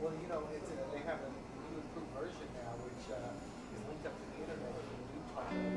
Well, you know, they have a new improved version now, which is linked up to the internet. And you do talk about it.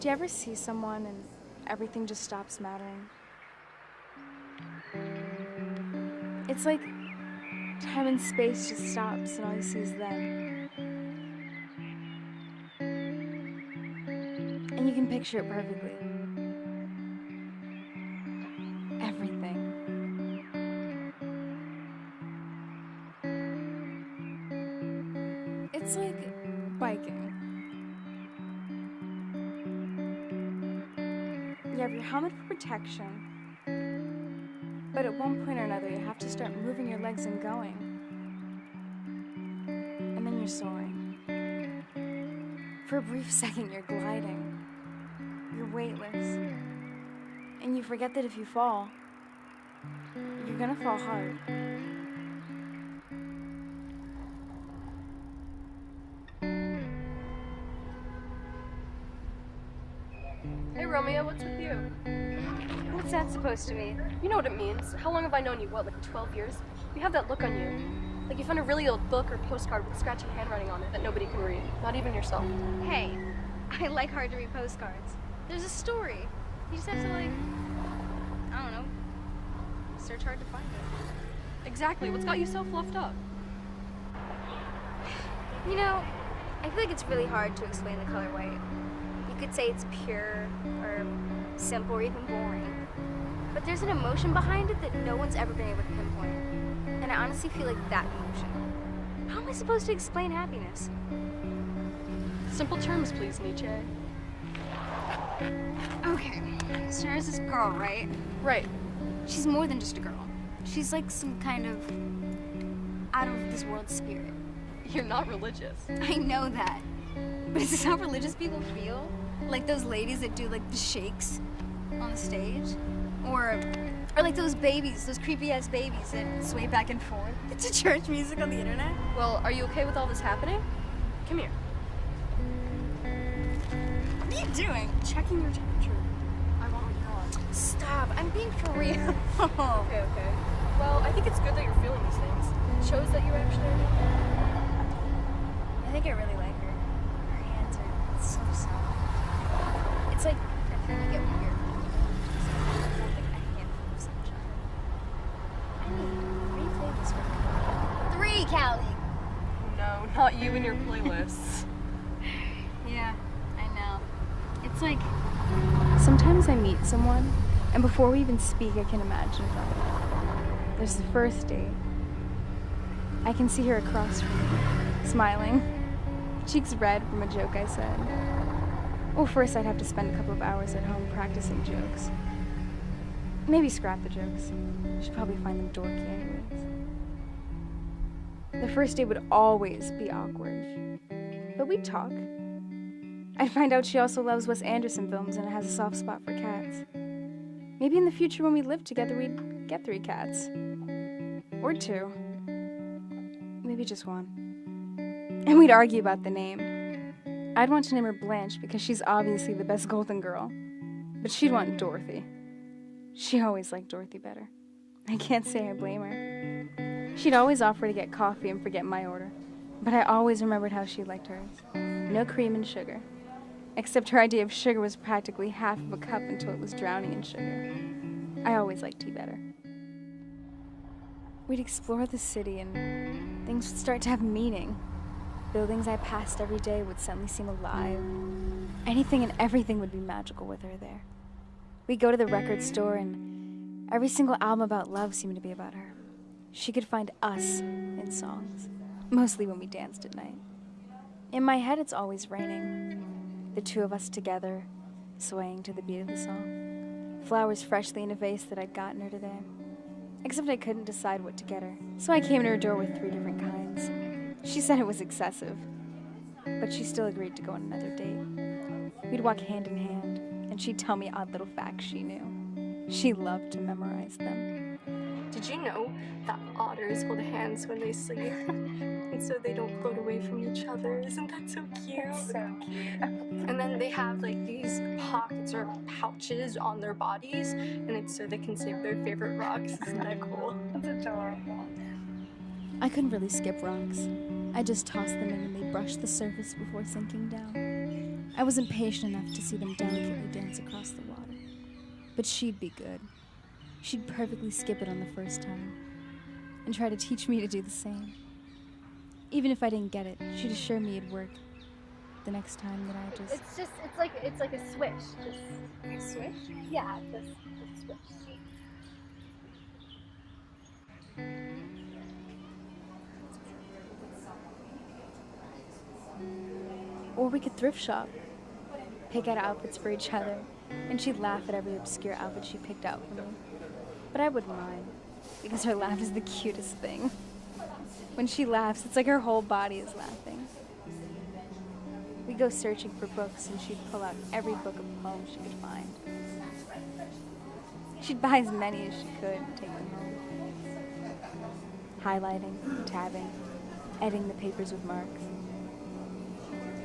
Do you ever see someone and everything just stops mattering? It's like time and space just stops and all you see is them. And you can picture it perfectly. Everything. It's like biking. You have your helmet for protection, but at one point or another you have to start moving your legs and going. And then you're soaring. For a brief second you're gliding. You're weightless. And you forget that if you fall, you're gonna fall hard. Hey Romeo, what's with you? What's that supposed to mean? You know what it means. How long have I known you? What, like 12 years? You have that look on you. Like you found a really old book or postcard with scratchy handwriting on it that nobody can read. Not even yourself. Hey, I like hard to read postcards. There's a story. You just have to I don't know, search hard to find it. Exactly. What's got you so fluffed up? You know, I feel like it's really hard to explain the color white. You could say it's pure, or simple, or even boring. But there's an emotion behind it that no one's ever been able to pinpoint. And I honestly feel like that emotion. How am I supposed to explain happiness? Simple terms, please, Nietzsche. Okay, so there's this girl, right? Right. She's more than just a girl. She's like some kind of out of this world spirit. You're not religious. I know that. But is this how religious people feel? Like those ladies that do like the shakes on the stage? Or like those babies, those creepy ass babies that sway back and forth to church music on the internet? Well, are you okay with all this happening? Come here. What are you doing? Checking your temperature. I want what you're on. Stop, I'm being for real. Okay. Well, I think it's good that you're feeling these things. It shows that you actually... I think I really like her. Her hands are so soft. It's like I feel like get weird. It's like a handful of sunshine. I need 3 flavors for me. 3, Callie! No, not you and your playlists. Yeah, I know. It's like... Sometimes I meet someone, and before we even speak, I can imagine them. There's the first date. I can see her across from me, smiling, cheeks red from a joke I said. Well, first I'd have to spend a couple of hours at home practicing jokes. Maybe scrap the jokes. She'd probably find them dorky anyways. The first date would always be awkward, but we'd talk. I'd find out she also loves Wes Anderson films and has a soft spot for cats. Maybe in the future when we lived together we'd get 3 cats. Or 2. Maybe just 1. And we'd argue about the name. I'd want to name her Blanche because she's obviously the best golden girl. But she'd want Dorothy. She always liked Dorothy better. I can't say I blame her. She'd always offer to get coffee and forget my order. But I always remembered how she liked hers. No cream and sugar. Except her idea of sugar was practically half of a cup until it was drowning in sugar. I always liked tea better. We'd explore the city and things would start to have meaning. Buildings I passed every day would suddenly seem alive. Anything and everything would be magical with her there. We'd go to the record store and every single album about love seemed to be about her. She could find us in songs, mostly when we danced at night. In my head, it's always raining. The 2 of us together, swaying to the beat of the song. Flowers freshly in a vase that I'd gotten her today. Except I couldn't decide what to get her, so I came to her door with 3 different kinds. She said it was excessive, but she still agreed to go on another date. We'd walk hand in hand and she'd tell me odd little facts she knew. She loved to memorize them. Did you know that otters hold hands when they sleep? And so they don't float away from each other. Isn't that so cute? That's so cute. And then they have like these pockets or pouches on their bodies, and it's so they can save their favorite rocks. Isn't that cool? That's adorable. I couldn't really skip rocks. I just tossed them in and they brushed the surface before sinking down. I wasn't patient enough to see them delicately dance across the water. But she'd be good. She'd perfectly skip it on the first time and try to teach me to do the same. Even if I didn't get it, she'd assure me it'd work the next time that I just... It's like a swish. Just a swish? Yeah, just a swish. Or we could thrift shop, pick out outfits for each other, and she'd laugh at every obscure outfit she picked out for me. But I wouldn't mind, because her laugh is the cutest thing. When she laughs, it's like her whole body is laughing. We'd go searching for books, and she'd pull out every book of poems she could find. She'd buy as many as she could and take them home. Highlighting, tabbing, editing the papers with marks.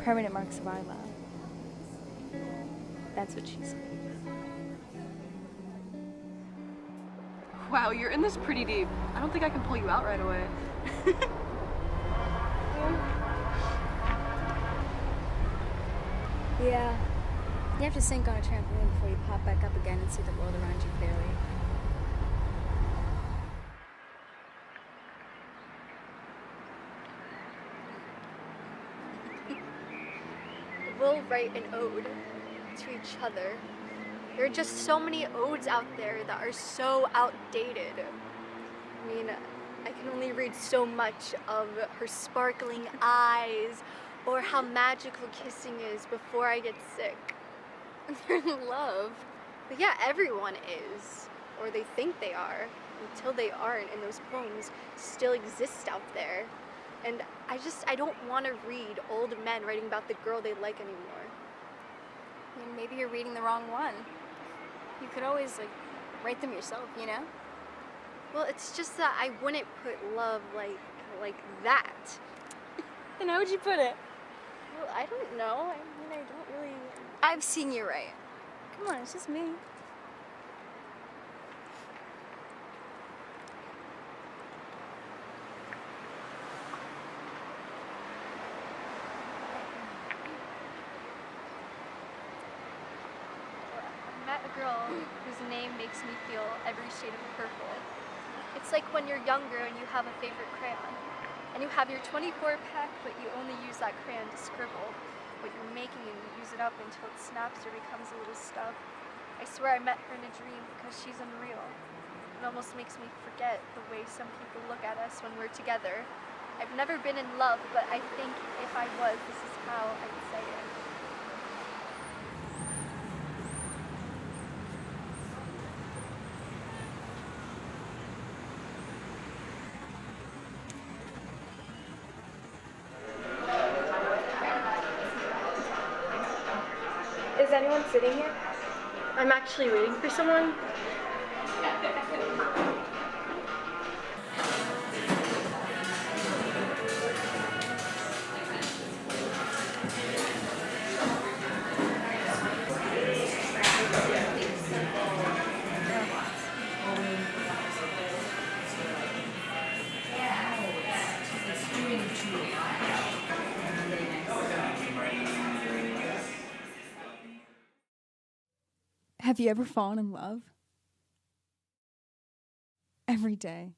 Permanent marks of our love. That's what she said. Wow, you're in this pretty deep. I don't think I can pull you out right away. Yeah. You have to sink on a trampoline before you pop back up again and see the world around you clearly. We'll write an ode to each other. There are just so many odes out there that are so outdated. I mean, I can only read so much of her sparkling eyes or how magical kissing is before I get sick. They're in love. But yeah, everyone is, or they think they are, until they aren't, and those poems still exist out there. And I don't want to read old men writing about the girl they like anymore. I mean, maybe you're reading the wrong one. You could always, write them yourself, you know? Well, it's just that I wouldn't put love like that. Then how would you put it? Well, I don't know. I mean, I don't really... I've seen you write. Come on, it's just me. I met a girl whose name makes me feel every shade of purple. It's like when you're younger and you have a favorite crayon, and you have your 24 pack, but you only use that crayon to scribble what you're making, and you use it up until it snaps or becomes a little stub. I swear I met her in a dream because she's unreal. It almost makes me forget the way some people look at us when we're together. I've never been in love, but I think if I was, this is how I'd say it. Is anyone sitting here? I'm actually waiting for someone. Have you ever fallen in love? Every day.